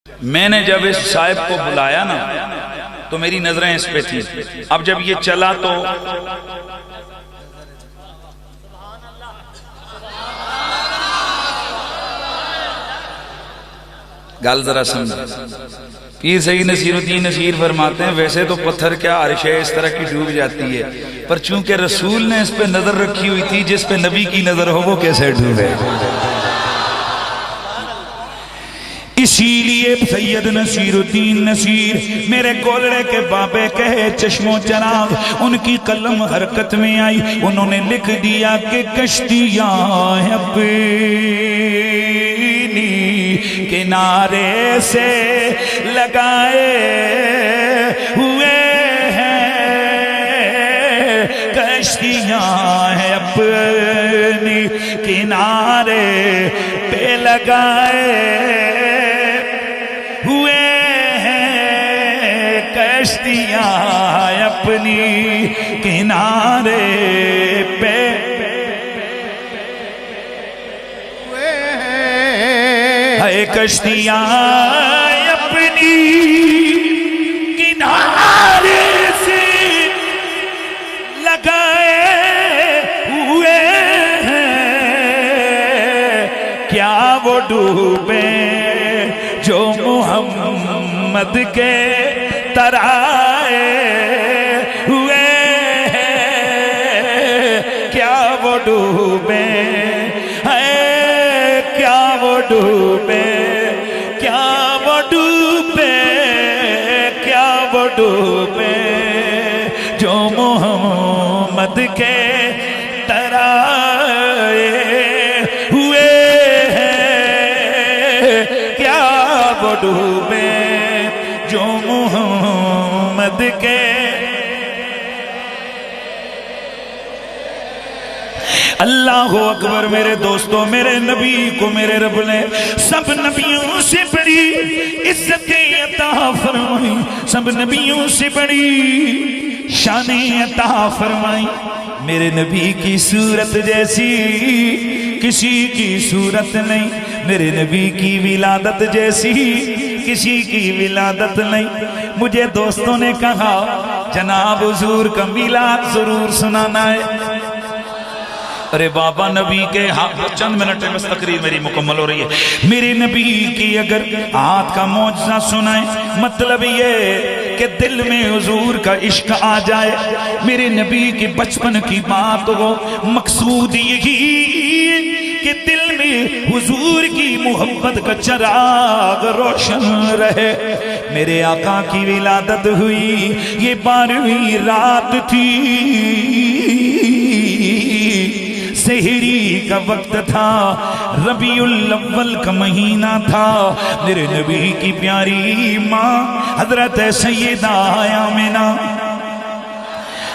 میں نے جب اس صاحب کو بلایا نا تو میری نظریں اس پہ تھی. اب جب یہ چلا تو گل ذرا سمجھ. پیر سید نصیر الدین نصیر فرماتے ہیں ویسے تو پتھر کیا عرش ہے اس طرح کی ڈوب جاتی ہے، پر چونکہ رسول نے اس پہ نظر رکھی ہوئی تھی، جس پہ نبی کی نظر ہو وہ کیسے ڈوبے. اسی لیے سید نصیر الدین نصیر میرے کولڑے کے بابے کہے چشم و چراغ، ان کی قلم حرکت میں آئی، انہوں نے لکھ دیا کہ کشتیاں اپنی کنارے سے لگائے ہوئے ہیں، کشتیاں ہیں اپنی کنارے پہ لگائے ہوئے ہیں، کشتیاں اپنی کنارے پہ ہے، کشتیاں اپنی کنارے سے لگائے ہوئے ہیں، کیا وہ ڈوبے جو محمد کے ترائے ہوئے ہیں، کیا وہ ڈوبے ہیں، کیا وہ ڈوبے، کیا وہ ڈوبے، کیا وہ ڈوبے جو محمد کے ترائے ہوئے وہ ڈوبے جو محمد کے. اللہ اکبر. میرے دوستوں، میرے نبی کو میرے رب نے سب نبیوں سے بڑی عزتیں عطا فرمائی، سب نبیوں سے بڑی شانیں عطا فرمائی. میرے نبی کی صورت جیسی کسی کی صورت نہیں، میرے نبی کی ولادت جیسی کسی کی ولادت نہیں. مجھے دوستوں نے کہا جناب حضور کا میلاد ضرور سنانا ہے. ارے بابا نبی کے چند منٹ میں تقریر میری مکمل ہو رہی ہے. میرے نبی کی اگر ہاتھ کا معجزہ سنائیں، مطلب یہ کہ دل میں حضور کا عشق آ جائے، میرے نبی کے بچپن کی بات ہو، مقصود یہی کہ دل میں حضور کی محبت کا چراغ روشن رہے. میرے آقا کی ولادت ہوئی، یہ 12ویں رات تھی، سحری کا وقت تھا، ربیع الاول کا مہینہ تھا. میرے نبی کی پیاری ماں حضرت سیدہ آمنہ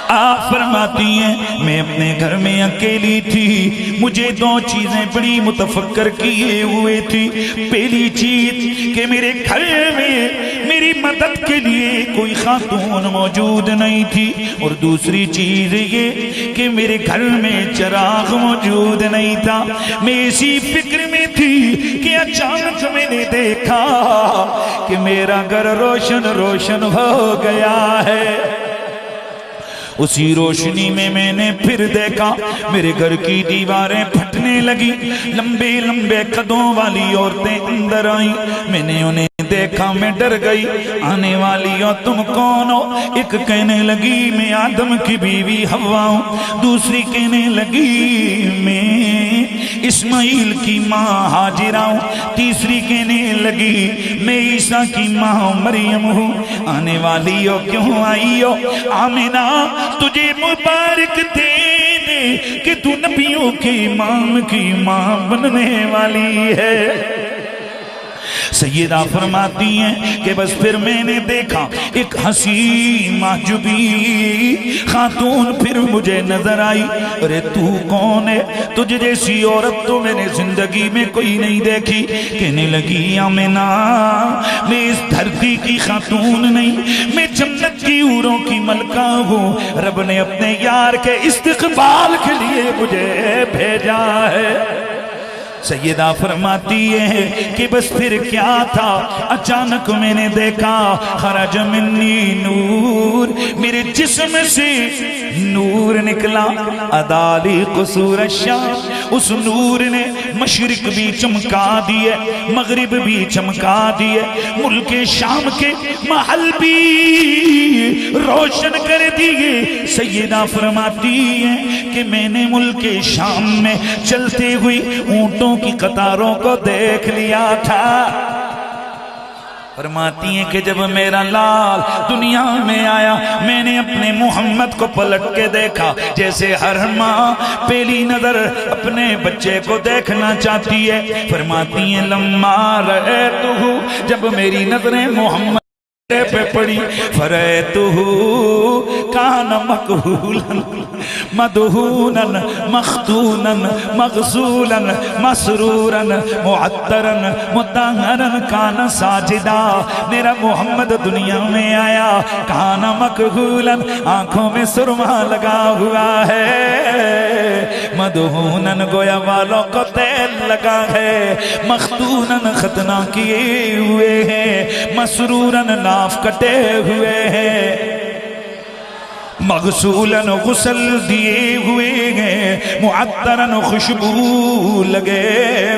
آپ فرماتی ہیں میں اپنے گھر میں اکیلی تھی، مجھے 2 چیزیں بڑی متفکر کیے ہوئے تھی. پہلی چیز کہ میرے گھر میں میری مدد کے لیے کوئی خاتون موجود نہیں تھی، اور دوسری چیز یہ کہ میرے گھر میں چراغ موجود نہیں تھا. میں اسی فکر میں تھی کہ اچانک میں نے دیکھا کہ میرا گھر روشن روشن ہو گیا ہے. اسی روشنی میں نے پھر دیکھا میرے گھر کی دیواریں پھٹنے لگی، لمبے لمبے قدوں والی عورتیں اندر آئیں. میں نے انہیں دیکھا، میں ڈر گئی. آنے والی ہو تم کون ہو؟ ایک کہنے لگی میں آدم کی بیوی حوا ہوں، دوسری کہنے لگی میں اسماعیل کی ماں ہاجرہ ہوں، تیسری کہنے لگی میں عیسیٰ کی ماں مریم ہوں. آنے والی ہو کیوں آئی ہو؟ آمنہ تجھے مبارک دینے کہ تو نبیوں کے امام کی ماں بننے والی ہے. سیدہ فرماتی ہیں کہ بس پھر میں نے دیکھا ایک حسین محجوبی خاتون پھر مجھے نظر آئی. ارے تو کون ہے؟ تجھ جیسی عورت تو میں نے زندگی میں کوئی نہیں دیکھی. کہنے لگی آمنہ میں اس دھرتی کی خاتون نہیں، میں جنت کی حوروں کی ملکہ ہوں. رب نے اپنے یار کے استقبال کے لیے مجھے بھیجا ہے. سیدہ فرماتی ہے کہ بس پھر کیا تھا، اچانک اچانک میں نے دیکھا خرج منی نور، میرے جسم سے نور نکلا، ادالی قصور الشام، اس نور نے مشرق بھی چمکا دیے، مغرب بھی چمکا دیے، ملک شام کے محل بھی روشن کر دیے۔ سیدہ فرماتی ہیں کہ میں نے ملک شام میں چلتے ہوئی اونٹوں کی قطاروں کو دیکھ لیا تھا۔ فرماتی ہیں کہ جب میرا لال دنیا میں آیا، میں نے اپنے محمد کو پلٹ کے دیکھا، جیسے ہر ماں پہلی نظر اپنے بچے کو دیکھنا چاہتی ہے۔ فرماتی ہیں لما رأیتہ، جب میری نظریں محمد پہ پڑی، فرأیتہ کان مکحولا مدہونا مختونا مغسولا مسرورا معطرا مطہرا کان ساجدا۔ میرا محمد دنیا میں آیا، کان مکحولا، آنکھوں میں سرما لگا ہوا ہے، مدہونا گویا والوں کو تیل لگا ہے، مختونا ختنہ کیے ہوئے ہیں، مسرورا ناف کٹے ہوئے ہیں، مغسولاً غسل دیے ہوئے ہیں، معطراً خوشبو لگے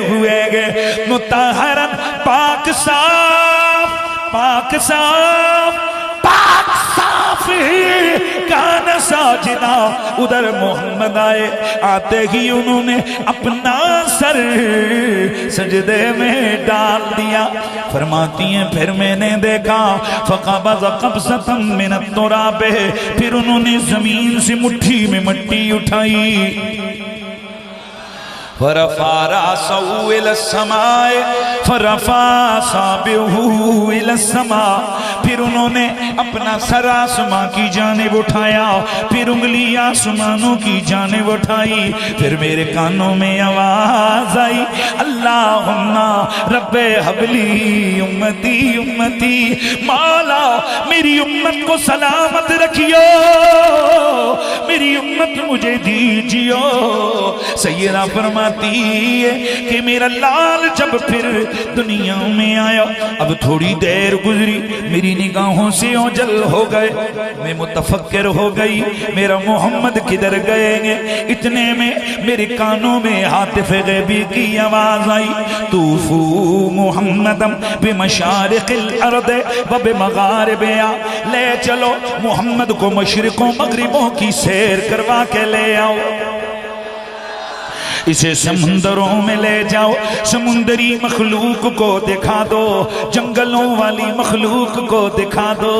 ہوئے ہیں، مطہراً پاک صاف، پاک صاف، پاک صاف کان ساجدہ۔ ادھر محمد آئے، آتے ہی انہوں نے اپنا سر سجدے میں ڈال دیا۔ فرماتی ہیں پھر میں نے دیکھا فقبض قبضۃ من التراب، پھر انہوں نے زمین سے مٹھی میں مٹی اٹھائی، فرفع رأسه إلى السماء، فرفع أصابعه إلى السماء، پھر انہوں نے اپنا سر آسمان کی جانب اٹھایا، پھر انگلی آسمانوں کی جانب اٹھائی، پھر میرے کانوں میں آواز آئی اللہم رب حبلی امتی امتی، مولا میری امت کو سلامت رکھیو، میری امت مجھے دیجیو۔ سیدہ فرماتی ہے کہ میرا لال جب پھر دنیا میں آیا، اب تھوڑی دیر گزری، میری نگاہوں سے اوجل ہو گئے، میں متفکر ہو گئی میرا محمد کدھر گئے گے۔ اتنے میں میرے کانوں میں ہاتف غیبی کی آواز آئی طوفو محمدم بمشارق الارض و بمغاربہا، لے چلو محمد کو مشرقوں مغربوں کی سیر کروا کے لے آؤ، اسے سمندروں میں لے جاؤ، سمندری مخلوق کو دکھا دو، جنگلوں والی مخلوق کو دکھا دو،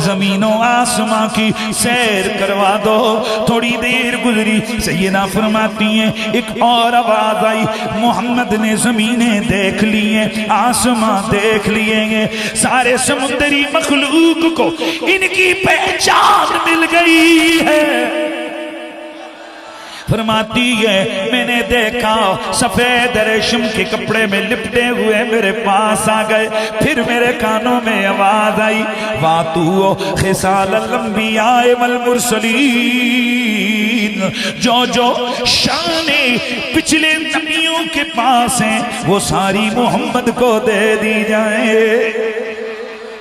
زمین و آسمان کی سیر کروا دو۔ تھوڑی دیر گزری، سیدہ فرماتی ہیں ایک اور آواز آئی، محمد نے زمینیں دیکھ لی ہیں، آسمان دیکھ لیے ہیں، سارے سمندری مخلوق کو ان کی پہچان مل گئی ہے۔ فرماتی ہے میں نے دیکھا سفید ریشم کے کپڑے میں لپٹے ہوئے میرے پاس آ گئے، پھر میرے کانوں میں آواز آئی واتو خصال الانبیاء والمرسلین، جو جو شانیں پچھلے نبیوں کے پاس ہیں وہ ساری محمد کو دے دی جائیں۔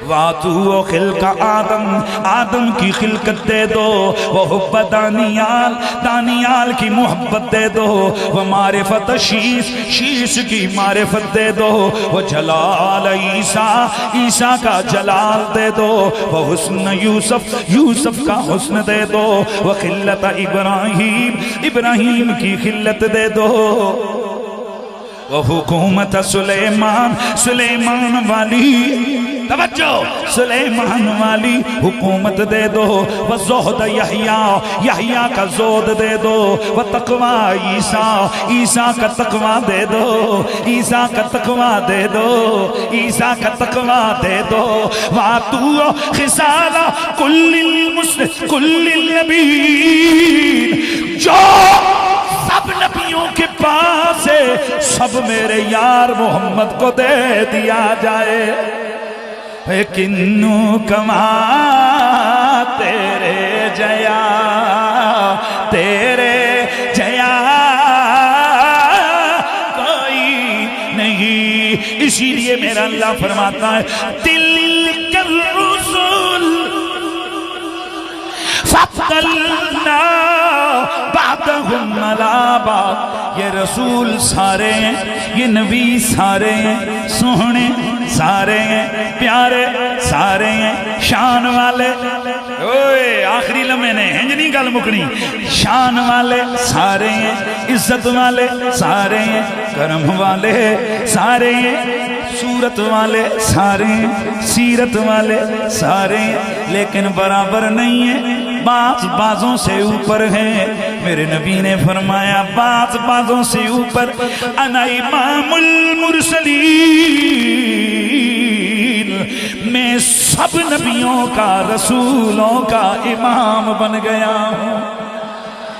واتو خلق آدم، آدم کی خلقت دے دو، وحب دانیال، دانیال کی محبت دے دو، ومعرفت شیس، شیس کی معرفت دے دو، وجلال عیسیٰ، عیسیٰ کا جلال دے دو، وحسن یوسف، یوسف کا حسن دے دو، وخلت ابراہیم، ابراہیم کی خلت دے دو، وحکومت سلیمان، سلیمان والی، توجہ سلیمان والی حکومت دے دو، وزہد یحییٰ، یحییٰ کا زہد دے دو، وتقوی عیسیٰ، عیسیٰ کا تقوی دے دو، عیسیٰ کا تقوی دے دو، عیسیٰ کا تقوی دے دو، واتو خصال کل المسلم کل النبیین، جو سب نبیوں کے پاس ہے سب میرے یار محمد کو دے دیا جائے۔ کنو کما تیرے جیا، تیرے جیا کوئی نہیں، اسی لیے سے میرا اللہ فرماتا ہے تلک الرسل فضلنا بعضهم علی بعض، یہ رسول سارے ہیں، یہ نبی سارے ہیں، سوہنے سارے ہیں، پیارے سارے ہیں، شان والے اوئے آخری لمحے نے ہنجنی گل مکنی، شان والے سارے ہیں، عزت والے سارے ہیں، کرم والے سارے ہیں، صورت والے سارے ہیں، سیرت والے سارے ہیں، لیکن برابر نہیں ہیں، بعض بعضوں سے اوپر ہیں۔ میرے نبی نے فرمایا بعض بعضوں سے اوپر، انا امام المرسلین، میں سب نبیوں کا رسولوں کا امام بن گیا ہوں۔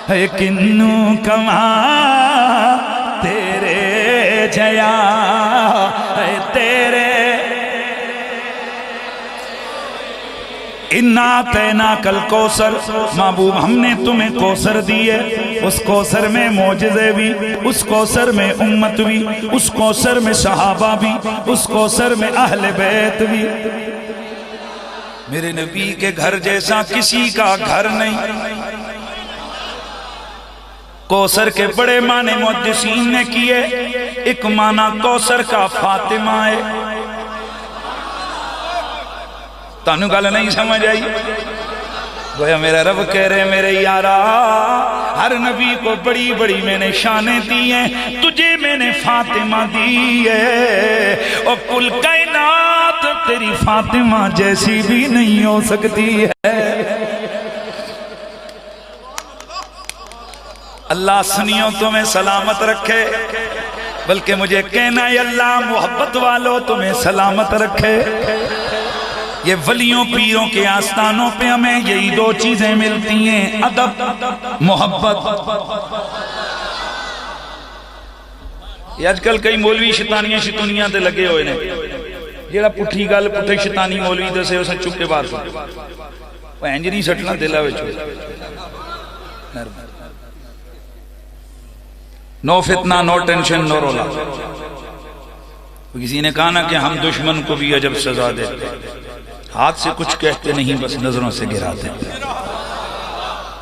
ہے کنوں کما تیرے جیا، ہے تیرے اِنَّا تَيْنَاكَ الْكَوْثَرَ، محبوب ہم نے تمہیں کوثر دیے، اس کوثر میں معجزے بھی، اس کوثر میں امت بھی، اس کوثر میں صحابہ بھی، اس کوثر میں اہل بیت بھی۔ میرے نبی کے گھر جیسا کسی کا گھر نہیں۔ کوثر کے بڑے معنی محدثین نے کیے، ایک معنی کوثر کا فاطمہ ہے۔ تانوں گل نہیں سمجھ آئی؟ گویا میرا رب کہہ رہے میرے یارا، ہر نبی کو بڑی بڑی میں نے شانیں دی ہیں، تجھے میں نے فاطمہ دی ہے، اور کل کائنات تیری فاطمہ جیسی بھی نہیں ہو سکتی ہے۔ اللہ سنیوں تمہیں سلامت رکھے، بلکہ مجھے کہنا ہے اللہ محبت والوں تمہیں سلامت رکھے۔ یہ ولیوں پیروں کے آستانوں پہ ہمیں یہی دو چیزیں ملتی ہیں، ادب، محبت۔ یہ آج کل کئی مولوی شیطانیاں شیطانیاں تے لگے ہوئے نے، جیڑا پٹھی گل پٹھے شیطانی مولوی دے سے اسے چپ کے بات سن، وہ انجری سٹنا دلا وچ۔ نو فتنہ، نو ٹینشن، نو رولا۔ کسی نے کہا نا کہ ہم دشمن کو بھی عجب سزا دیتے، ہاتھ سے کچھ کہتے نہیں، بس نظروں سے گرا دیتے،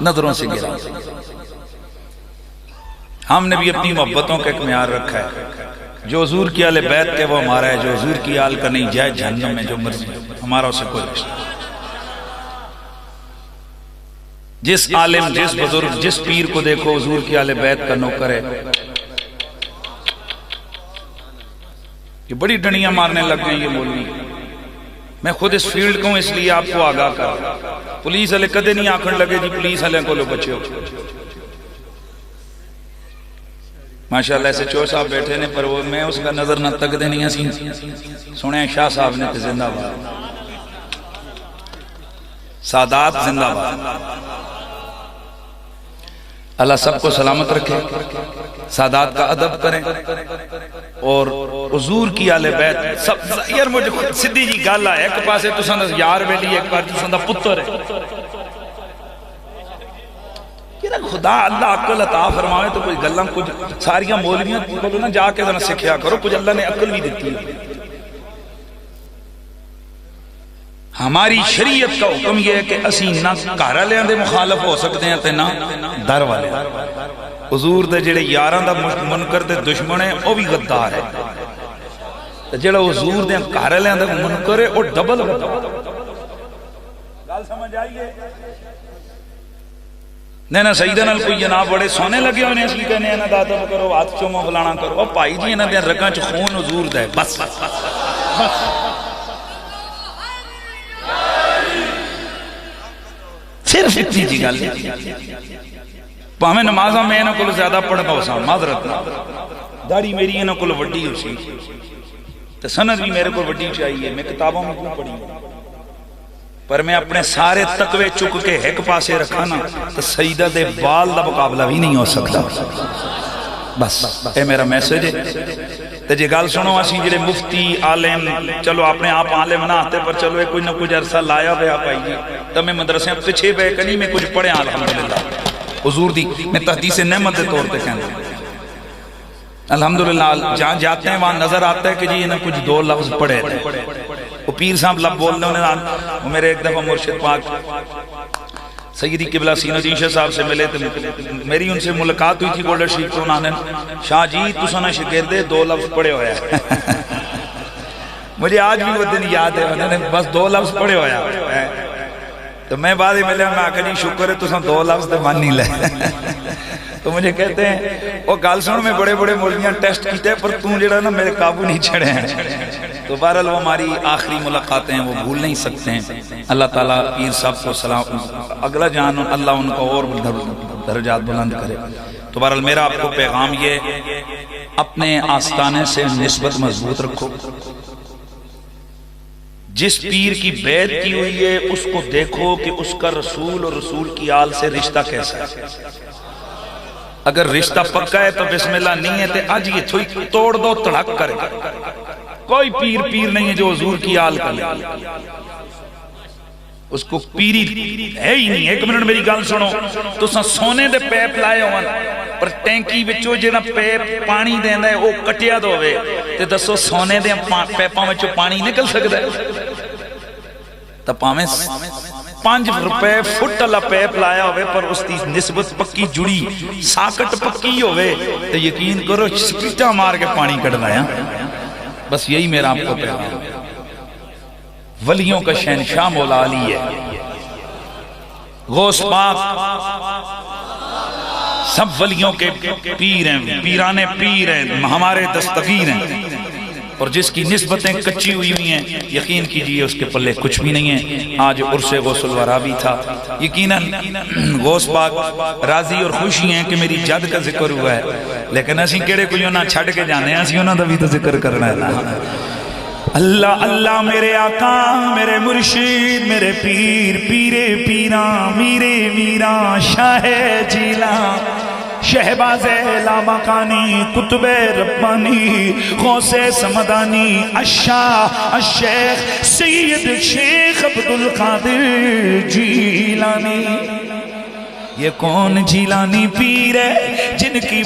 نظروں سے گرا دیتے۔ ہم نے بھی اپنی محبتوں کا ایک معیار رکھا ہے، جو حضور کی آل بیت کے وہ ہمارا ہے، جو حضور کی آل کا نہیں جائے جہنم میں جو مرضی، ہمارا اسے کوئی رشتہ۔ جس عالم، جس بزرگ، جس پیر کو دیکھو حضور کی آل بیت کا نوکر ہے، یہ بڑی ڈنیاں مارنے لگ گئی یہ مولوی۔ میں خود اس فیلڈ کو اس لیے آپ کو آگاہ کر، پولیس والے کدے نہیں آکھن لگے جی پولیس والے کو لو بچے ہو۔ ماشاءاللہ ایسے چور صاحب بیٹھے نے، پر وہ میں اس کا نظر نہ تک دے نہیں ہسی سنے شاہ صاحب نے زندہ باد، سادات زندہ باد۔ اللہ سب کو سلامت رکھے، سادات کا ادب کریں، اور حضور کی آل بیت سب۔ یار مجھے سدھی جی گل ہے، ایک پاسے تساں دا یار بیلی، ایک پاسے تساں دا پتر ہے۔ خدا اللہ عقل عطا فرمائے تو کوئی گلاں کچھ ساریاں مولویاں بولو نا جا کے ذرا سکھیا کرو، کچھ اللہ نے عقل بھی دیتی ہے۔ ہماری شریعت کا حکم یہ ہے کہ اسی نہ گھر والےاں دے مخالف ہو سکتے ہیں تے نہ در والے۔ حضور دے جڑے یاراں دا منکر دے دشمن ہے وہ بھی غدار ہے، جڑا حضور دے گھر والےاں دا منکر ہے وہ ڈبل غدار۔ گل سمجھ آئیے؟ نہیں سیدہ نال کوئی جناب بڑے سونے لگے ہونے اس لیے کہنے ہیں نا دادا کرو، ہاتھ چومو فلانا کرو، اور بھائی جی انہاں دے رگاں چ خون حضور دا ہے، بس صرف اتنی جی گل۔ پاویں نمازاں میں انہاں کول زیادہ پڑھدا ہوساں، معذرت نال داڑھی میری انہاں کول وڈی ہوسی تے سند بھی میرے کول وڈی چاہیے، میں کتابوں میں کیوں پڑھی، پر میں اپنے سارے تقوی چک کے ایک پاسے رکھا نا تو سیدہ دے بال دا مقابلہ بھی نہیں ہو سکتا۔ بس اے میرا میسج ہے۔ تے جے گل سنو، اسی جڑے مفتی عالم چلو اپنے آپ عالم نہ آتے، پر چلو کوئی نہ کچھ عرصہ لایا ہوا پائی جی، تو میں مدرسے پیچھے بے کنی میں کچھ پڑھے الحمدللہ حضور دی میں تحدیث نعمت دے طور پہ کہنا۔ الحمدللہ جہاں جاتے ہیں وہاں نظر آتا ہے کہ جی انہیں کچھ دو لفظ پڑھے تھے، وہ پیر صاحب لب بولنے انہیں، وہ میرے ایک دفعہ مرشد پاک سیدی قبلہ سین الدین شاہ صاحب سے ملے تھے، میری ان سے ملاقات ہوئی تھی گولڈر شریف تو انہوں نے شاہ جی تُسا نے شگردے دو لفظ پڑھے ہویا ہے مجھے آج بھی وہ دن یاد ہے، انہوں نے بس دو لفظ پڑھے ہویا ہے، تو میں بعد ہی ملے میں آکھا جی شکر ہے تُسا دو لفظ دے مان نہیں لے تو مجھے کہتے ہیں وہ گال سن میں بڑے بڑے مولویاں ٹیسٹ کیتے ہیں پر تم جڑا نا میرے قابو نہیں چڑھے ہیں، تو بہرحال وہ ہماری آخری ملاقاتیں ہیں، وہ بھول نہیں سکتے ہیں۔ اللہ تعالیٰ پیر صاحب کو سلام اگلا جان اللہ ان کو اور درجات بلند کرے۔ تو بہرحال میرا آپ کو پیغام یہ اپنے آستانے سے نسبت مضبوط رکھو، جس پیر کی بیعت کی ہوئی ہے اس کو دیکھو کہ اس کا رسول اور رسول کی آل سے رشتہ کیسا ہے، اگر رشتہ پکا ہے تو بسم اللہ، نہیں ہے تو آج یہ تھوڑی توڑ دو تڑک کرے، کوئی پیر نہیں ہے جو حضور کی آل کا لے، اس کو پیری ہے ہی نہیں۔ ایک منٹ میری گل سنو، تو سونے دے پیپ لائے ہوئے پر ٹینکی بچو جینا پیپ پانی دینا ہے وہ کٹیا دو ہوئے تو دسو سونے دے پیپاں بچو پانی نکل سکتا ہے؟ تو پاہمیں 5 روپے فٹ اللہ پیپ لایا ہوئے پر اس کی نسبت پکی جڑی ساکٹ پکی ہوئے تو یقین کرو سپیٹا مار کے پانی کٹ لایا۔ بس یہی میرا آپ کو پیغام، ولیوں کا شہنشاہ مولا علی ہے، غوث پاک سب ولیوں کے پیر ہیں، پیران پیر ہیں، ہمارے دستگیر ہیں، اور جس کی نسبتیں کچی ہوئی ہیں یقین کیجئے اس کے پلے کچھ بھی نہیں ہے۔ آج عرس غوث الورا بھی تھا، یقیناً غوث پاک راضی اور خوشی ہیں کہ میری جد کا ذکر ہوا ہے، لیکن اسی کیڑے کوئی نہ چھڑ کے جانے ہیں، اسی انہوں نے بھی تو ذکر کرنا ہے نا۔ اللہ اللہ میرے آقا میرے مرشد میرے پیر پیرے پیران میرے میران شاہ جیلان شہباز لامکانی قطب ربانی غوث سمدانی الشاہ الشیخ سید شیخ عبدالقادر جیلانی۔ یہ کون جیلانی پیر ہے جن کی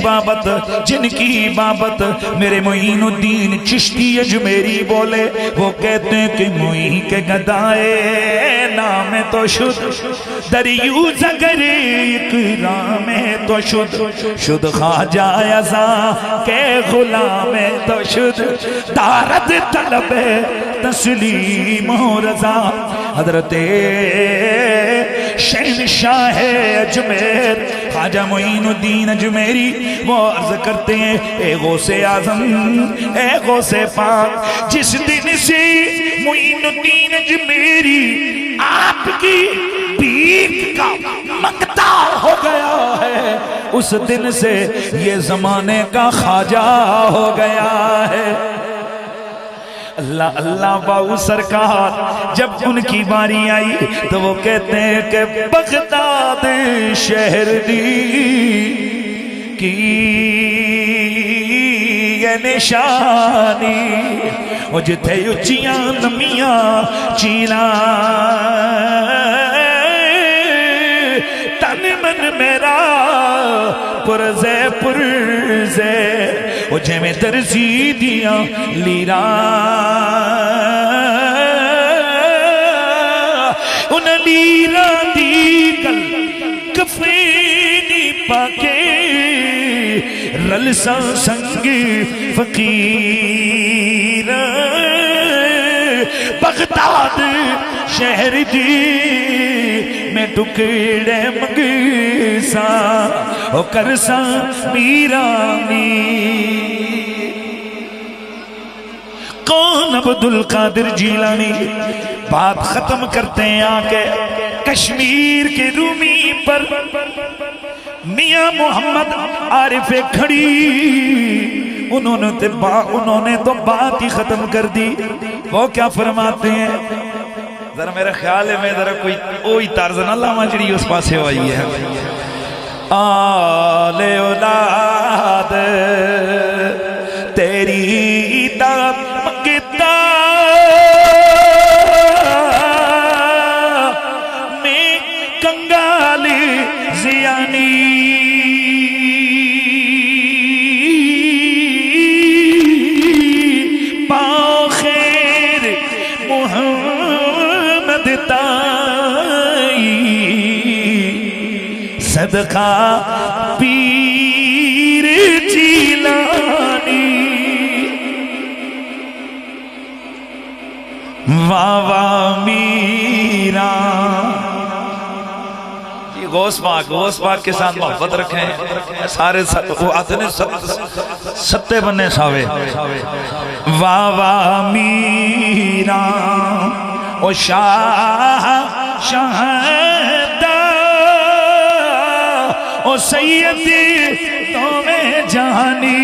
بابت میرے معین الدین چشتی اجمیری بولے، وہ کہتے ہیں کہ معین کے گدائے نام تو شد دریوز اگر اکرام تو شد خواجہ ازاں کے غلام تو شد دارد طلب تسلیم و رضا۔ حضرت شہنشاہ اجمیر خواجہ معین الدین اجمیری وہ عرض کرتے ہیں اے غوث اعظم اے غوث پاک، جس دن سے معین الدین اجمیری آپ کی بھیک کا منگتا ہو گیا ہے اس دن سے یہ زمانے کا خواجہ ہو گیا ہے۔ اللہ اللہ باؤ سرکار جب ان کی باری آئی تو وہ کہتے ہیں کہ بغداد شہر دی کی یہ نشانی، وہ جتھے اچیاں نمیاں چیلاں تن من میرا پرزے وہ جے میں درزی دیا لیرا ان لیرا دی کل کفینی پاکے رلسا سنگ فقیر بغداد شہر دی میں ٹکڑے منگسا او کرسا میرانی۔ کون عبدالقادر جیلانی؟ بات ختم کرتے ہیں آکے کشمیر کے رومی پر میاں محمد عارف کھڑی، انہوں نے تو بات ہی ختم کر دی۔ وہ کیا فرماتے ہیں؟ ذرا میرا خیال ہے میں ذرا کوئی طرز نہ لاما جڑی اس پاسے ہوئی ہے۔ آل اولاد تیری داد مگتا میں کنگالی زیانی بدتائی صدقہ پیر جیلانی واوا میرا غوث پاک کے ساتھ محبت رکھیں سارے وہ آتے نے ستے بننے ساوے واوا میرا او شاہ شہدہ او سیدی تمہیں جانی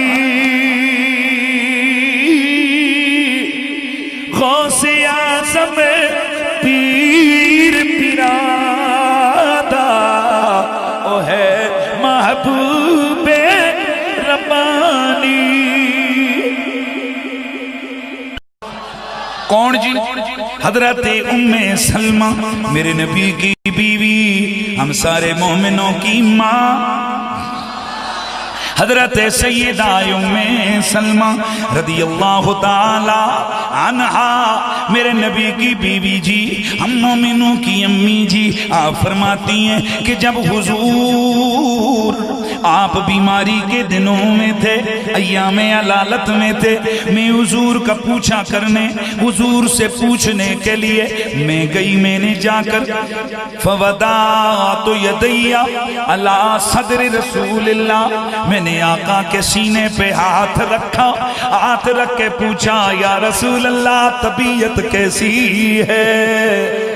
غوث اعظم پیر پیرادہ او ہے محبوب ربانی کون جی حضرت ام سلمہ میرے نبی کی بیوی ہم سارے مومنوں کی ماں حضرت سیدہ ام سلمہ رضی اللہ تعالی عنہا میرے نبی کی بیوی جی ہم مومنوں کی امی جی آپ فرماتی ہیں کہ جب حضور آپ بیماری کے دنوں میں تھے ایام علالت میں تھے میں حضور کا پوچھا کرنے حضور سے پوچھنے کے لیے میں گئی میں نے جا کر فوضعت یدیا علی صدر رسول اللہ میں نے آقا کے سینے پہ ہاتھ رکھا ہاتھ رکھ کے پوچھا یا رسول اللہ طبیعت کیسی ہے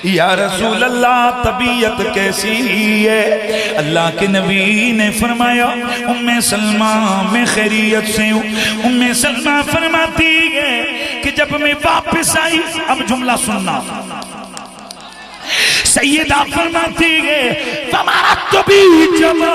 یا رسول اللہ طبیعت کیسی ہے اللہ کے نبی نے فرمایا ام سلمہ میں خیریت سے ہوں ام سلمہ فرماتی ہے کہ جب میں واپس آئی اب جملہ سننا سیدہ فرماتی ہے ہمارا طبی جمع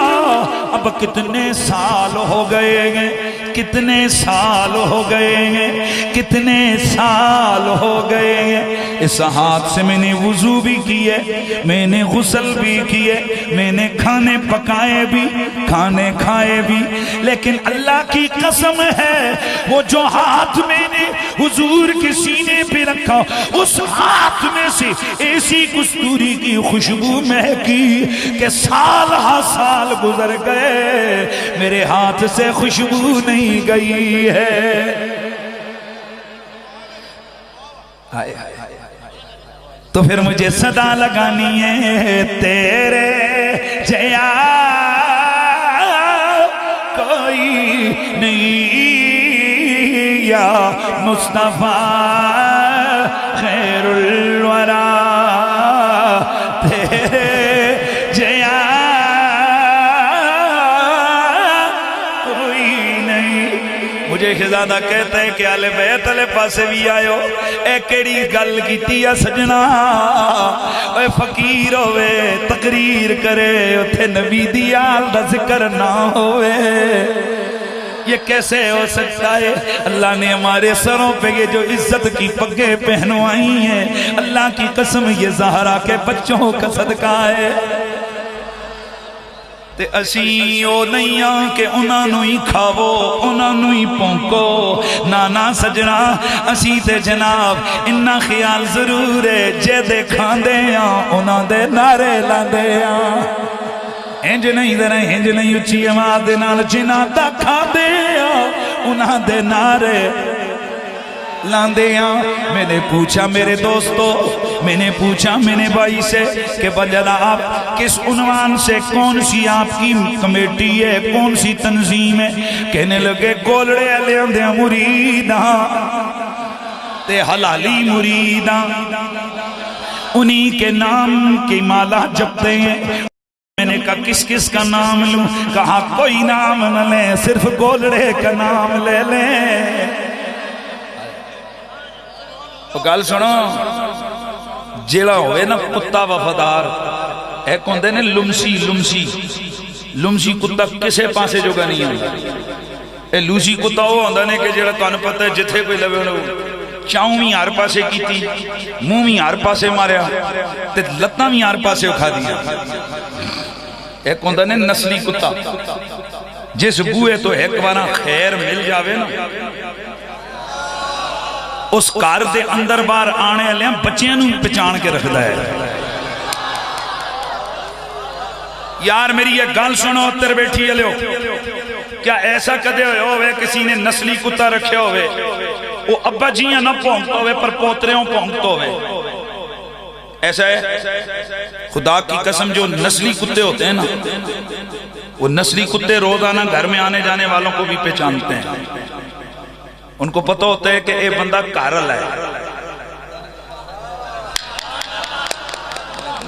اب کتنے سال ہو گئے ہیں کتنے سال ہو گئے ہیں کتنے سال ہو گئے ہیں اس ہاتھ سے میں نے وضو بھی کیے میں نے غسل بھی کیے میں نے کھانے پکائے بھی کھانے کھائے بھی لیکن اللہ کی قسم ہے وہ جو ہاتھ میں نے حضور کے سینے پہ رکھا اس ہاتھ میں سے ایسی کستوری کی خوشبو مہکی کہ سال ہا سال گزر گئے میرے ہاتھ سے خوشبو نہیں گئی ہے تو پھر مجھے صدا لگانی ہے تیرے جیا کوئی نہیں یا مصطفیٰ خیر الورا تیرے جیا کوئی نہیں مجھے شہزادہ کہتا ہے کہ آل بیت علیہ پاسے بھی آئے ہو اے کیڑی گل کیتی ہے سجنا اے فقیر ہوئے تقریر کرے اتھے نبی دی آل دا ذکر نہ ہوئے یہ کیسے ہو سکتا ہے اللہ نے ہمارے سروں پہ یہ جو عزت کی پگے پہنوائی ہیں اللہ کی قسم یہ زہرا کے بچوں کا صدقہ ہے تے اسی او نہیں آن کہ انہوں ہی کھاوو انہوں ہی پونکو نانا سجنا اسی تے جناب انہا خیال ضرور ہے جے دے کھان دے آن انہوں دے نعرے لان دے آن ہنج نہیں دے رہے ہنج نہیں اچھی اماد دے نال جنا دا کھا دے آن انہوں دے نعرے لاندے آن میں نے پوچھا میرے دوستو میں نے پوچھا میں نے بھائی سے کہ جناب کس عنوان سے کون سی آپ کی کمیٹی ہے کون سی تنظیم ہے کہنے لگے گولڑے علیہ دے مریداں تے حلالی مریداں انہی کے نام کی مالا جپتے ہیں میں نے کہا کس کس کا نام لوں کہا کوئی نام نہ لیں صرف گولڑے کا نام لے لیں تو گال سنو جیڑا ہوئے نا کتا وفادار ایک ہوندے نے لمسی کتا کسے پاسے جو گا نہیں ہوندہ اے لوسی کتا ہو ہوندہ نے کہ جیڑا تو پتہ ہے جتھے کوئی لوے انہوں چاؤں بھی ہر پاسے کی تھی منہ بھی ہر پاسے ماریا تے لتنا بھی ہر پاسے اکھا دیا ایک ہوندہ نے نسلی کتا جس بوئے تو ایک وانا خیر مل جاوے نا اس گھر دے اندر باہر آنے والے بچیاں نوں پہچان کے رکھدا ہے۔ یار میری یہ گل سنو اتر بیٹھی ہے، کیا ایسا کدے ہوئے کسی نے نسلی کتا رکھے ہوئے وہ ابا جیاں نہ پونکتا ہوئے پر پوتریوں پونکتا ہوئے؟ ایسا ہے؟ خدا کی قسم جو نسلی کتے ہوتے ہیں نا، وہ نسلی کتے روزانہ گھر میں آنے جانے والوں کو بھی پہچانتے ہیں، ان کو پتہ ہوتا ہے کہ اے بندہ کارل ہے۔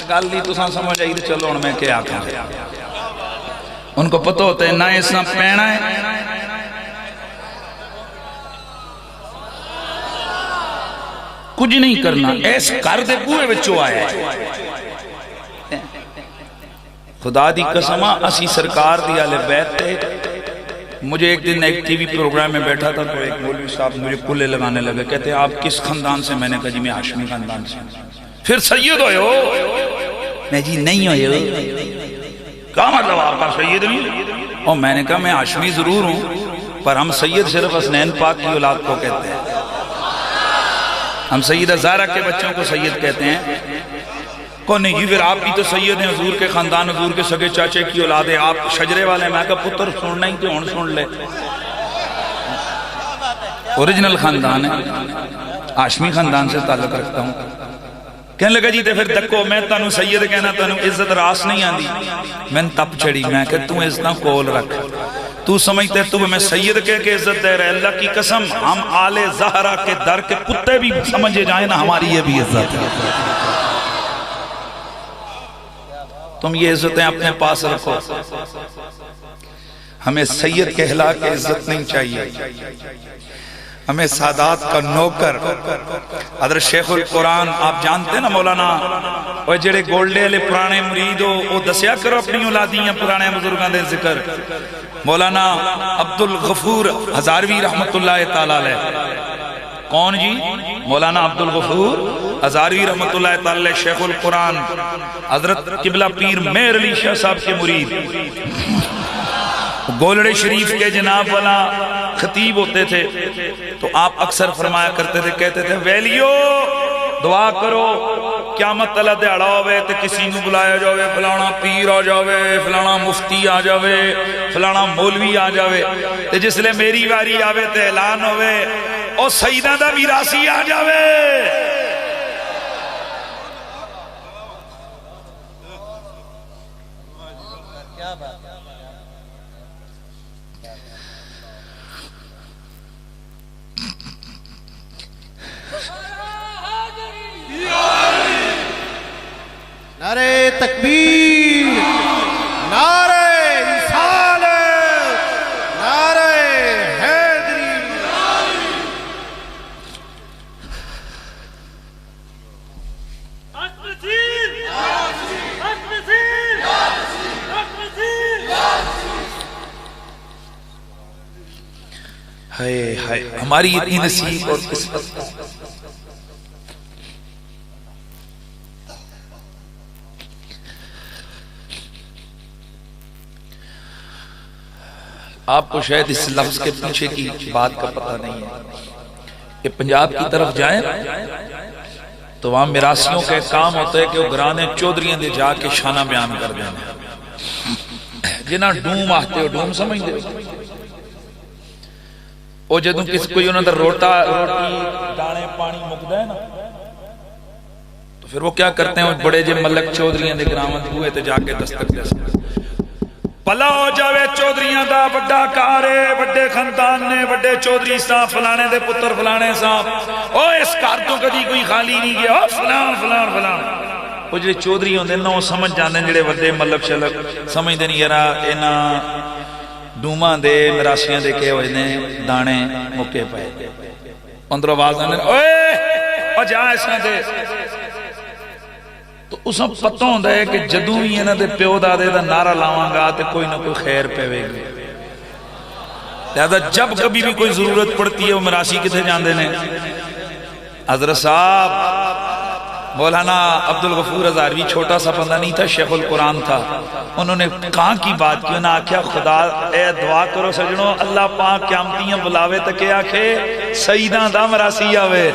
گل نہیں تو سمجھ آئی تو چلو ہن میں کیا آکھاں، ان کو پتہ ہوتا ہے نہ اس نہ پہنا ہے، کچھ نہیں کرنا، ایس کر دے بوئے بچو آئے۔ خدا دی قسمہ اسی سرکار دی آلِ بیت تے۔ مجھے ایک دن ایک ٹی وی پروگرام میں بیٹھا تھا تو ایک مولوی صاحب مجھے کلے لگانے لگے، کہتے ہیں آپ کس خاندان سے؟ میں نے کہا جی میں ہاشمی خاندان سے۔ پھر سید ہوئے ہو؟ میں جی نہیں ہوئے ہو۔ کیا مطلب آپ کا سید نہیں؟ اور میں نے کہا میں ہاشمی ضرور ہوں پر ہم سید صرف حسنین پاک کی اولاد کو کہتے ہیں، ہم سیدہ زہرا کے بچوں کو سید کہتے ہیں۔ کون نہیں جی پھر آپ بھی تو سید ہیں، حضور کے خاندان، حضور کے سگے چاچے کی اولاد ہے، آپ شجرے والے ہیں۔ میں کہا پتر سننا ہی تو ہون سن لے، اوریجنل خاندان ہے، ہاشمی خاندان سے تعلق رکھتا ہوں۔ کہنے لگا جی تے پھر دکو میں تانوں سید کہنا، تانوں عزت راس نہیں آندی۔ میں نے تپ چڑی، میں کہ تو عزتاں کول رکھ، تو سمجھتے تو میں سید کہہ کے عزت دے رہے، اللہ کی قسم ہم آل زہرا کے در کے کتے بھی سمجھے جائیں نا، ہماری یہ بھی عزت ہے۔ تم یہ عزتیں اپنے پاس رکھو، ہمیں سید کہلا کے عزت نہیں چاہیے، ہمیں سادات کا نوکر حضرت شیخ القرآن آپ جانتے ہیں نا مولانا، وہ جڑے گولڈے لے پرانے مرید ہو وہ دسیا کرو اپنی اولادیاں پرانے بزرگاں دے ذکر۔ مولانا عبدالغفور ہزاروی رحمت اللہ تعالیٰ علیہ، کون جی؟ مولانا عبدالغفور ہزاروی رحمت اللہ تعالیٰ علیہ، شیخ القرآن حضرت قبلہ پیر مہر علی شاہ صاحب کے مرید، گولڑے شریف کے جناب والا خطیب ہوتے تھے، تو آپ اکثر فرمایا کرتے تھے، کہتے تھے ویلیو دعا کرو قیامت اللہ دیڑا ہوئے تے کسی نو بلایا جاوے، فلانا پیر آ جاوے، فلانا مفتی آ جاوے، فلانا مولوی آ جاوے، تے جس لئے میری واری آوے تے اعلان ہوئے اور سیدہ دا ویراسی آ جاوے۔ کیا بات ہے؟ نعرہ تکبیر، نعرہ رسالت، نعرہ حیدری۔ ہائے ہائے ہماری اتنی نصیب اور قسمت۔ آپ کو شاید اس لفظ کے پیچھے کی بات کا پتہ نہیں ہے کہ پنجاب کی طرف جائیں تو وہاں میراثیوں کا ایک کام ہوتا ہے کہ وہ گرانے چودھریاں دے جا کے شانہ بیان کر دینا، جنہاں ڈوم آتے ہو، ڈوم سمجھ دے وہ جدوں کس کوئی انہوں نے روٹی دانے پانی مکدہ ہے نا، تو پھر وہ کیا کرتے ہیں، بڑے جے ملک چودھریاں دے گرامت ہوئے تو جا کے دستک دے سکتے بھلا ہو جاوے چودھریاں دا بڑا کارے، بڑے خاندان نے، بڑے چودھری صاحب فلانے دے پتر فلانے صاحب، او اس کار تو کدی کوئی خالی نہیں گیا، او فلان فلان فلان۔ وہ جڑے چودھری ہوندے نا وہ سمجھ جاندے جڑے بڑے ملک شلک سمجھ دے نہیں یارا انہاں ڈوماں دے مراسیاں دے کے ہوئے نے دانے مکے پائے، اندر آواز آنے اوے او جا ایسا دے، تو اساں پتہ ہوندہ ہے کہ جدوں ہی انہاں دے پیو دادے دا نعرہ لاواں گا تے کوئی نہ کوئی خیر پیوے گی، لہذا جب کبھی بھی کوئی ضرورت پڑتی ہے وہ مراسی کتے جاندے نے، حضرت صاحب مولانا عبدالغفور ہزاروی چھوٹا سا بندہ نہیں تھا، شیخ القرآن تھا. انہوں نے کہاں کی بات کی، انہوں نے آکھیا خدا اے دعا کرو سجنوں اللہ پاک قیامتیاں بلاوے تکے آکھے سیدان دا مراسی آوے.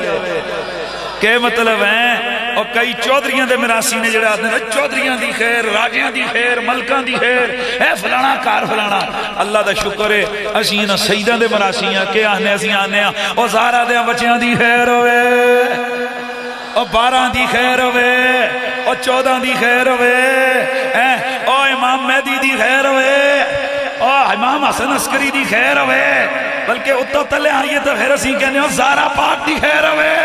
کہ مطلب ہیں اور کئی چودھریاں دے مراسی نے جڑے آدھنے چودھریاں دی خیر، راجیاں دی خیر، ملکان دی خیر، اے فلانا کار فلانا. اللہ دا شکر ہے اسینا سیدان دے مراسی ہیں کہ آنے اسی آنے ہیں اور زہرہ دے بچیاں دی خیر ہوئے اور 12 دی خیر ہوئے اور 14 دی خیر ہوئے اور امام مہدی دی خیر ہوئے اور امام حسن عسکری دی خیر ہوئے. بلکہ اتو تلے آئیے تو پھر اسی کہنے اور زہرہ پاک دی خیر ہوئے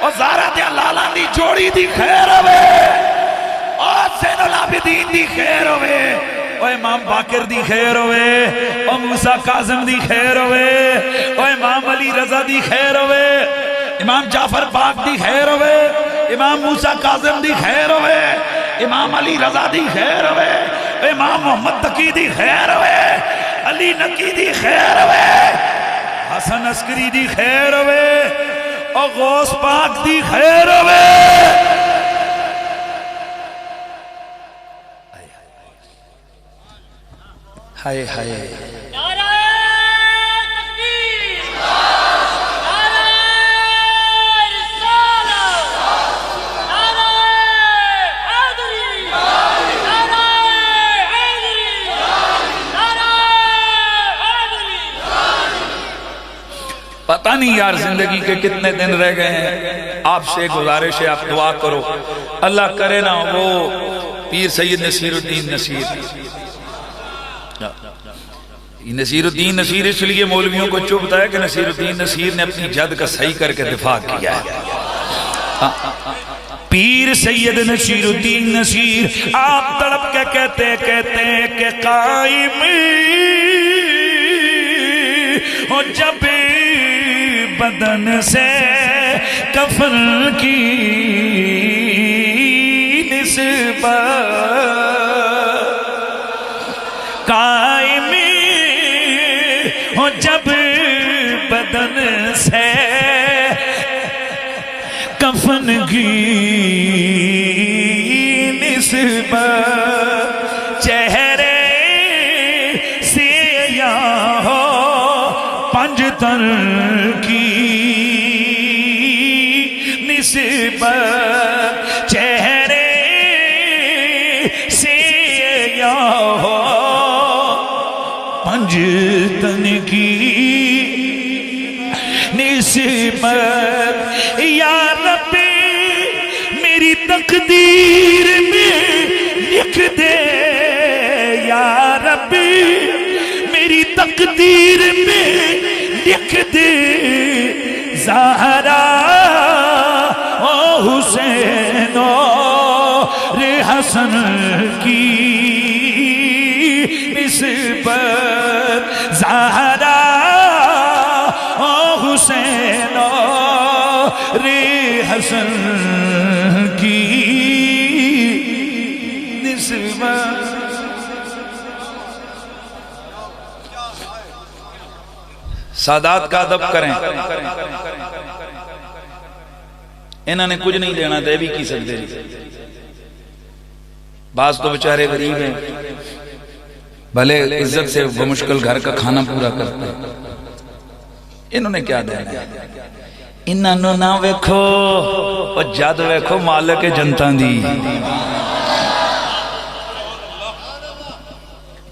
اور زہرہ دے لالا دی جوڑی دی خیر ہوئے اور زین العابدین دی خیر ہوئے اور امام باقر دی خیر ہوئے اور موسیٰ کاظم دی خیر ہوئے اور امام علی رضا دی خیر ہوئے، امام جعفر پاک دی خیر ہوئے، امام موسیٰ کاظم دی خیر ہوئے، امام علی رضا دی خیر ہوئے، امام محمد تقی دی خیر ہوئے، علی نقی دی خیر ہوئے، حسن عسکری دی خیر ہوئے اور غوث پاک دی خیر ہوئے. ہائے ہائے نعرہ تکبیر، نعرہ رسالت، نعرہ حیدری، نعرہ حیدری، نعرہ حیدری. پتہ نہیں یار زندگی کے کتنے دن رہ گئے ہیں. آپ سے گزارش ہے آپ دعا کرو اللہ کرے نا وہ پیر سید نصیر الدین نصیر الدین نصیر اس لیے مولویوں کو چبھتا ہے کہ نصیر الدین نصیر نے اپنی جد کا صحیح کر کے دفاع کیا ہے. پیر سید نصیر الدین نصیر آپ تڑپ کے کہتے کہ قائم ہو جب بدن سے کفن کی نسبت، قائم ہو جب بدن سے کفن کی نسبت، چہرے سے یا ہو پنجتن کی نسبت، چہرے سے یا ہو پنجتن کی نسبت. یا رب میری تقدیر میں لکھ دے، یا رب میری تقدیر میں لکھ دے زہرا و حسین اور حسن کی نسبت، زہرا و حسین اور حسن کی نسبت. سادات کا ادب کریں، انہوں نے کچھ نہیں دینا دے بھی کی سکتے. بعض تو بچارے غریب ہیں بھلے عزت سے بمشکل گھر کا کھانا پورا کرتے ہیں، انہوں نے کیا دینا. انہوں نہ ویکھو اور جد ویکھو مالک جنتاں دی.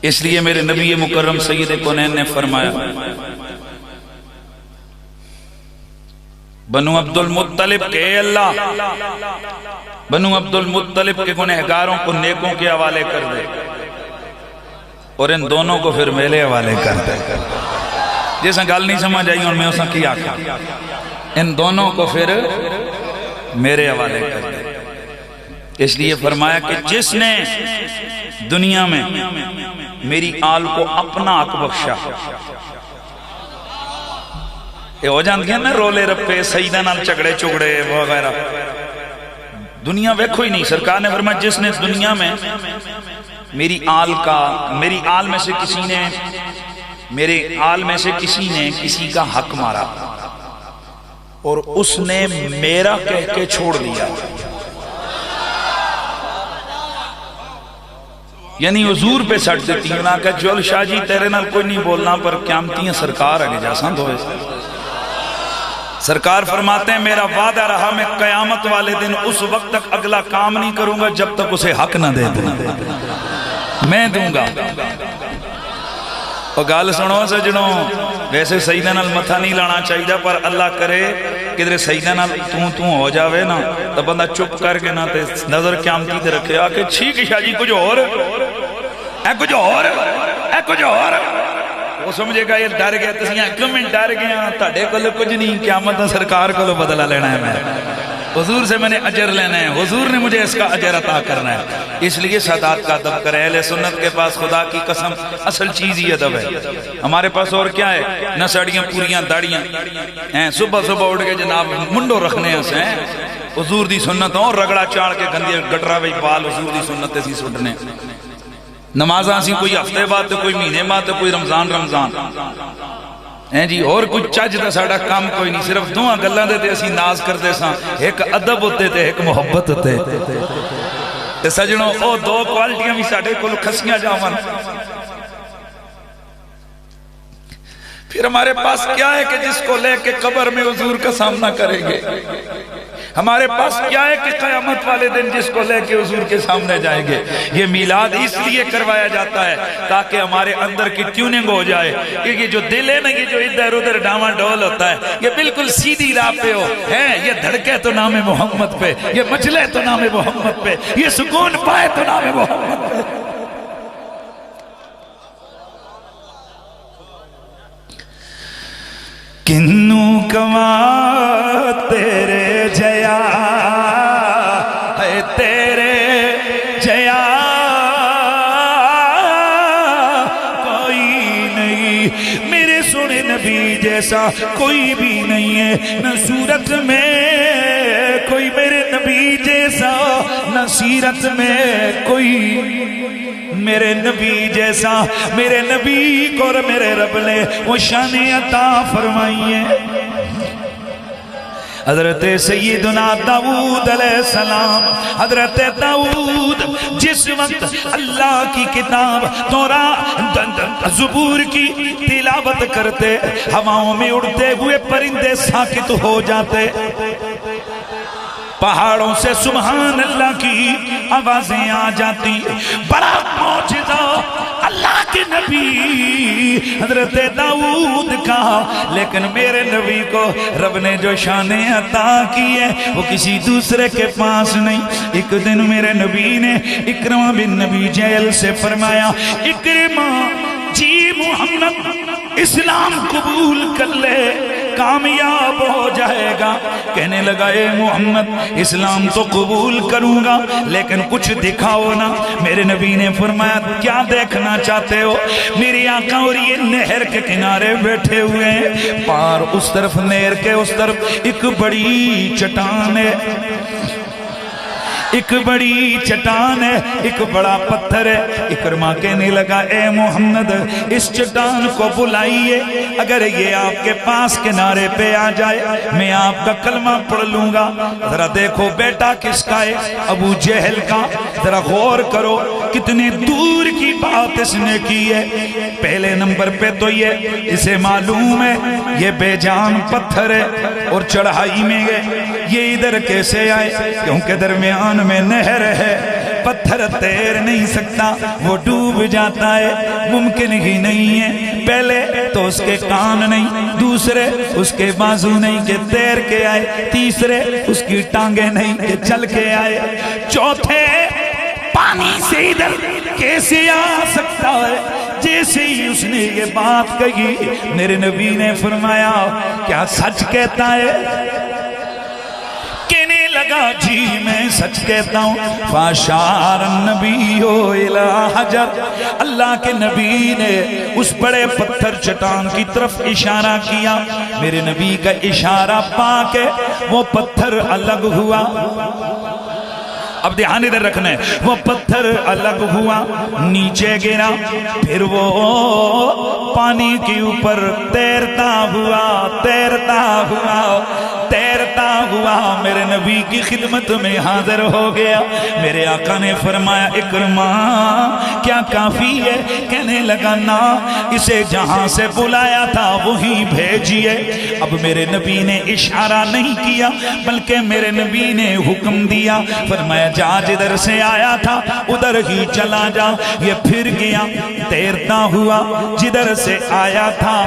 اس لیے میرے نبی مکرم سید کونین نے فرمایا بنو عبد المطلب کے اللہ بنو عبد المطلب کے گنہگاروں کو نیکوں کے حوالے کر دے اور ان دونوں کو پھر میرے حوالے کر دے. جیسا گل نہیں سمجھ آئی اور میں اسا کیا کہا، ان دونوں کو پھر میرے حوالے کر دے. اس لیے فرمایا کہ جس نے دنیا میں میری آل کو اپنا حق بخشا، یہ ہو جاندی ہیں نا رولے رپے سیدہ نال چگڑے چگڑے وغیرہ، دنیا ویکھو ہی نہیں. سرکار نے فرمایا جس نے دنیا میں میری آل میں سے کسی نے کسی کا حق مارا اور اس نے میرا کہہ کے چھوڑ دیا، یعنی حضور پہ سٹ دیتی ہیں. انہاں کہا چل شاہ جی تیرے نال کوئی نہیں بولنا پر قیامتیاں سرکار آگے جاساں دوئے. سرکار فرماتے ہیں میرا وعدہ رہا میں قیامت والے دن اس وقت تک اگلا کام نہیں کروں گا جب تک اسے حق نہ دے دوں. میں دوں گا. اور گال سنو سجنوں ویسے سیدہ نال متھا نہیں لانا چاہیے پر اللہ کرے کدھر سیدہ نال تو ہو جاوے نا تو بندہ چپ کر کے نا تے نظر قیامتی تے رکھے آکے ٹھیک شاہ جی کچھ اور اے کچھ اور اے کچھ اور. وہ سمجھے گا یہ ڈر گیا تسیاں کیوں ڈر گیا تاڑے کل کچھ نہیں قیامت سرکار کو بدلہ لینا ہے. میں حضور سے میں نے اجر لینا ہے. حضور نے مجھے اس کا اجر عطا کرنا ہے. اس لیے سادات کا ادب کرے. اہل سنت کے پاس خدا کی قسم اصل چیز ہی ادب ہے. ہمارے پاس اور کیا ہے نہ ساڑیاں پوریاں داڑیاں ہیں. صبح صبح اٹھ کے جناب منڈو رکھنے ہیں. حضور دی سنت اور رگڑا چاڑ کے گندی گٹرا وی پال حضور دی سنت سی سٹنے. نمازاں سی کوئی ہفتے بعد کوئی مہینے بعد کوئی رمضان ہیں جی. اور کچھ چج دا ساڑا کام کوئی نہیں. صرف دوہاں گلاں دے تے اسی ناز کردے ساں. ایک ادب ہوتے تے ایک محبت ہوتے تے سجنوں او دو کوالٹیاں بھی ساڑے کو کھسیاں جاون. پھر ہمارے پاس کیا ہے کہ جس کو لے کے قبر میں حضور کا سامنا کریں گے. ہمارے پاس کیا ہے کہ قیامت والے دن جس کو لے کے حضور کے سامنے جائیں گے. یہ میلاد اس لیے کروایا جاتا ہے تاکہ ہمارے اندر کی ٹیوننگ ہو جائے کہ یہ جو دل ہے نا یہ جو ادھر ادھر ڈاما ڈول ہوتا ہے یہ بالکل سیدھی راہ پہ ہو ہے. یہ دھڑکے تو نام محمد پہ, یہ مچلے تو نام محمد پہ, یہ سکون پائے تو نام محمد پہ. کنوں کما تیرے جیا ہے تیرے جیا کوئی نہیں. میرے سونے نبی جیسا کوئی بھی نہیں ہے. نہ صورت میں کوئی میرے نبی جیسا نہ سیرت میں کوئی میرے نبی جیسا. میرے نبی کو اور میرے رب نے وہ شان عطا فرمائی ہے. حضرت سیدنا داؤد علیہ السلام, حضرت داؤد جس وقت اللہ کی کتاب تورات زبور کی تلاوت کرتے ہواؤں میں اڑتے ہوئے پرندے ساکت ہو جاتے. پہاڑوں سے سبحان اللہ کی آوازیں آ جاتی. بڑا معجزہ اللہ کے نبی حضرت داؤد کا. لیکن میرے نبی کو رب نے جو شان عطا کی ہے وہ کسی دوسرے کے پاس نہیں. ایک دن میرے نبی نے اکرمہ بن نبی جیل سے فرمایا اکرمہ جی محمد اسلام قبول کر لے کامیاب ہو جائے گا. کہنے لگا اے محمد اسلام تو قبول کروں گا لیکن کچھ دکھاؤ نا. میرے نبی نے فرمایا کیا دیکھنا چاہتے ہو؟ میری آقا اور یہ نہر کے کنارے بیٹھے ہوئے ہیں. پار اس طرف نہر کے اس طرف ایک بڑی چٹان ہے, ایک بڑی چٹان ہے, ایک بڑا پتھر ہے. اکرمہ کہنے لگا اے محمد اس چٹان کو بلائیے, اگر یہ آپ کے پاس کنارے پہ آ جائے میں آپ کا کلمہ پڑھ لوں گا. ذرا دیکھو بیٹا کس کا ہے؟ ابو جہل کا. ذرا غور کرو کتنے دور کی بات اس نے کی ہے. پہلے نمبر پہ تو یہ اسے معلوم ہے یہ بے جان پتھر ہے اور چڑھائی میں گئے. یہ ادھر کیسے آئے؟ کیونکہ درمیان میں نہر ہے, پتھر تیر نہیں سکتا, وہ ڈوب جاتا ہے. ممکن ہی نہیں ہے. پہلے تو اس کے کان نہیں, دوسرے اس کے بازو نہیں کہ تیر کے آئے, تیسرے اس کی ٹانگیں نہیں کہ چل کے آئے, چوتھے پانی سے ادھر کیسے آ سکتا ہے؟ جیسے ہی اس نے یہ بات کہی میرے نبی نے فرمایا کیا سچ کہتا ہے؟ لگا جی میں سچ کہتا ہوں. فاشار النبی الی حجر, اللہ کے نبی نے اس بڑے پتھر چٹان کی طرف اشارہ کیا. میرے نبی کا اشارہ پا کے وہ پتھر الگ ہوا. اب دھیان ادھر رکھنا ہے, وہ پتھر الگ ہوا, نیچے گرا, پھر وہ پانی کے اوپر تیرتا ہوا, تیرتا ہوا, تیرتا ہوا میرے نبی کی خدمت میں حاضر ہو گیا. میرے آقا نے فرمایا اکرما کیا کافی ہے؟ کہنے لگا نا، اسے جہاں سے بلایا تھا وہیں بھیجیے. اب میرے نبی نے اشارہ نہیں کیا بلکہ میرے نبی نے حکم دیا، فرمایا جا جدھر سے آیا تھا ادھر ہی چلا جا. یہ پھر گیا، تیرتا ہوا جدھر سے آیا تھا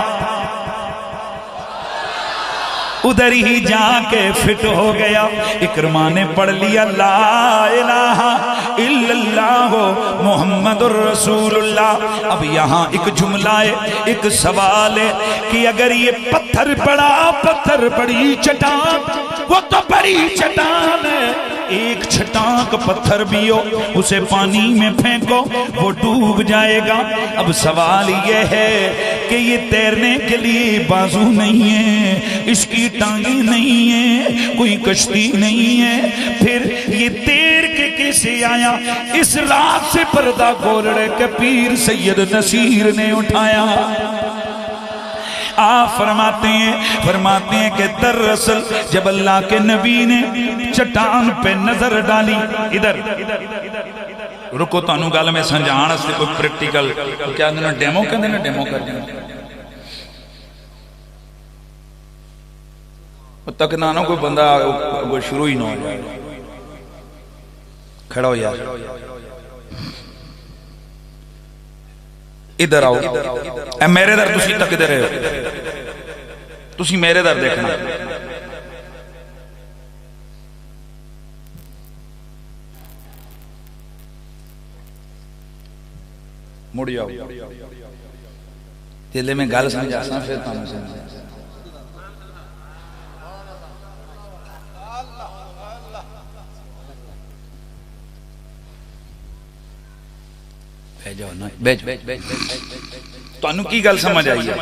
ادھر ہی جا کے فٹ ہو گیا. اکرما نے پڑھ لیا لا الہ الا اللہ محمد الرسول اللہ. اب یہاں ایک جملہ ہے، ایک سوال ہے کہ اگر یہ پتھر پڑا، پتھر بڑی چٹان، وہ تو بڑی چٹان ہے، ایک چھٹانک پتھر بھی ہو اسے پانی میں پھینکو وہ ڈوب جائے گا. اب سوال یہ ہے کہ یہ تیرنے کے لیے بازو نہیں ہے، اس کی ٹانگیں نہیں ہیں، کوئی کشتی نہیں ہے، پھر یہ تیر کے کیسے آیا؟ اس رات سے پردہ گولڑے کے پیر سید نصیر نے اٹھایا. آپ فرماتے ہیں کہ دراصل جب اللہ کے نبی نے چٹان پہ نظر ڈالی، ادھر رکو تانوں گل میں سمجھانا سے کوئی پریکٹیکل کیا دینا ڈیمو کر دینا، ڈیمو کر دینا تک نہ کوئی بندہ شروع ہی نہ ہو جائے. کھڑا ہو یار، ادھر آؤ، اے میرے در تسی تک دے رہے ہو، تسی میرے در دیکھنا. مڑ جاؤ، دل میں گل سمجھا سا پھر تانوں سمجھا. بیٹھ جاؤ نا، بیٹھ. تانوں کی گل سمجھ آئی ہے؟